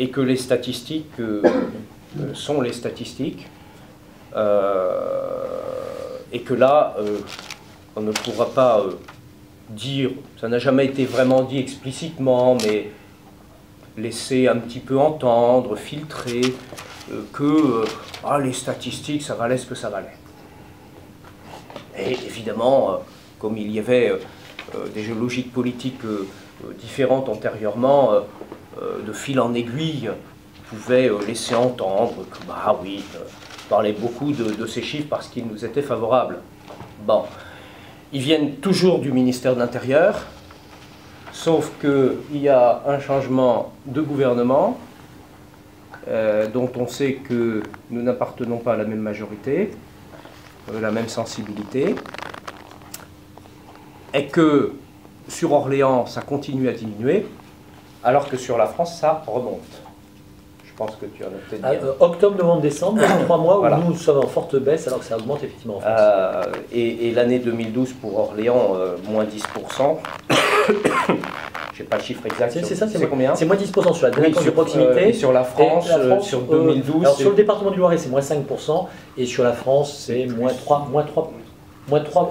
et que les statistiques sont les statistiques, et que là, on ne pourra pas dire, ça n'a jamais été vraiment dit explicitement, mais laisser un petit peu entendre, filtrer, que les statistiques, ça valait ce que ça valait. Et évidemment, comme il y avait des logiques politiques différentes antérieurement, de fil en aiguille, pouvait laisser entendre que, oui, on parlait beaucoup de ces chiffres parce qu'ils nous étaient favorables. Bon, ils viennent toujours du ministère de l'Intérieur, sauf qu'il y a un changement de gouvernement, dont on sait que nous n'appartenons pas à la même majorité, la même sensibilité, et que sur Orléans, ça continue à diminuer, alors que sur la France, ça remonte. Je pense que tu en as peut-être dit. Octobre, novembre, décembre, 3 mois voilà. où nous sommes en forte baisse, alors que ça augmente effectivement en France. Et l'année 2012 pour Orléans, moins 10%. Je n'ai pas le chiffre exact. C'est ça, c'est combien? C'est moins 10% sur la délinquance de proximité. Et sur la France, sur 2012. Alors sur le département du Loiret, c'est moins 5%, et sur la France, c'est moins 3.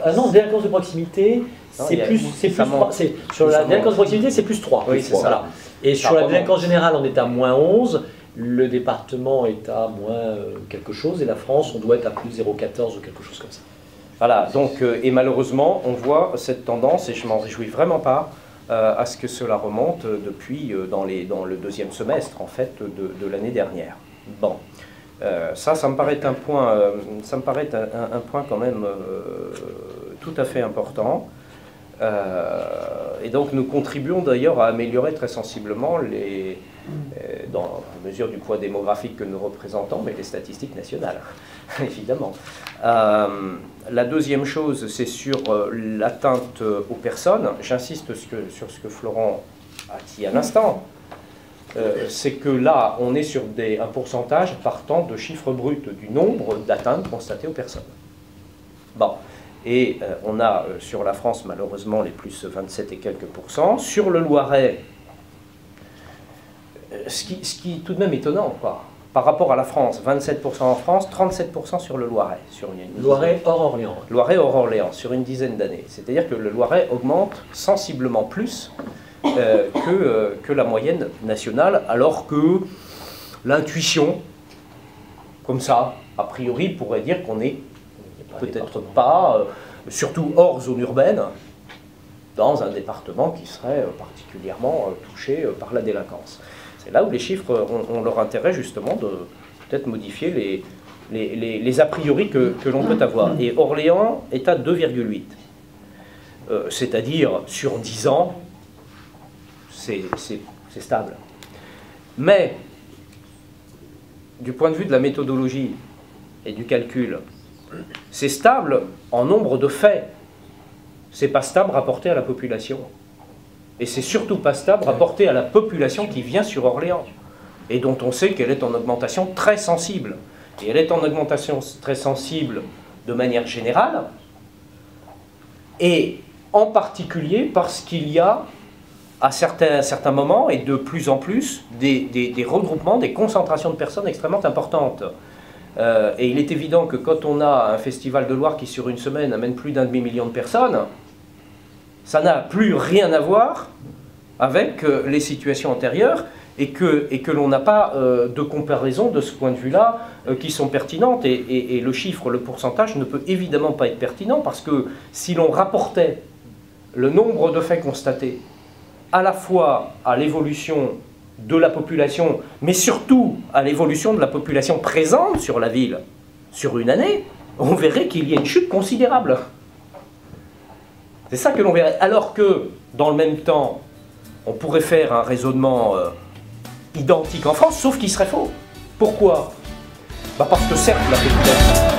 Ah non, délinquance de proximité, c'est plus 3. Sur la délinquance de proximité, c'est plus 3. Oui, c'est ça. Voilà. Et sur la délinquance générale, on est à moins 11. Le département est à moins quelque chose, et la France, on doit être à plus 0,14 ou quelque chose comme ça. Voilà, donc, et malheureusement, on voit cette tendance, et je m'en réjouis vraiment pas, à ce que cela remonte depuis dans le deuxième semestre, en fait, de l'année dernière. Bon, ça me paraît un point, un point quand même tout à fait important. Et donc nous contribuons d'ailleurs à améliorer très sensiblement dans la mesure du poids démographique que nous représentons, mais les statistiques nationales, évidemment. La deuxième chose, c'est sur l'atteinte aux personnes. J'insiste sur ce que Florent a dit à l'instant. C'est que là, on est sur un pourcentage partant de chiffres bruts du nombre d'atteintes constatées aux personnes. Bon. Et on a sur la France, malheureusement, les plus 27 et quelques %. Sur le Loiret, ce qui est tout de même étonnant, quoi. Par rapport à la France, 27% en France, 37% sur le Loiret. Loiret hors Orléans. Loiret hors Orléans, sur une dizaine d'années. C'est-à-dire que le Loiret augmente sensiblement plus que la moyenne nationale, alors que l'intuition, comme ça, a priori, pourrait dire qu'on est peut-être pas, surtout hors zone urbaine, dans un département qui serait particulièrement touché par la délinquance. C'est là où les chiffres ont leur intérêt justement de peut-être modifier les a priori que l'on peut avoir. Et Orléans est à 2,8. C'est-à-dire sur 10 ans, c'est stable. Mais, du point de vue de la méthodologie et du calcul, c'est stable en nombre de faits. C'est pas stable rapporté à la population. Et c'est surtout pas stable rapporté à la population qui vient sur Orléans. Et dont on sait qu'elle est en augmentation très sensible. Et elle est en augmentation très sensible de manière générale. Et en particulier parce qu'il y a, à certains moments, et de plus en plus, des regroupements, des concentrations de personnes extrêmement importantes. Et il est évident que quand on a un festival de Loire qui sur une semaine amène plus d'1,5 million de personnes, ça n'a plus rien à voir avec les situations antérieures et que l'on n'a pas de comparaison de ce point de vue-là qui sont pertinentes. Et le chiffre, le pourcentage ne peut évidemment pas être pertinent parce que si l'on rapportait le nombre de faits constatés à la fois à l'évolution de la population, mais surtout à l'évolution de la population présente sur la ville, sur une année, on verrait qu'il y a une chute considérable. C'est ça que l'on verrait. Alors que, dans le même temps, on pourrait faire un raisonnement identique en France, sauf qu'il serait faux. Pourquoi? Parce que certes, la population...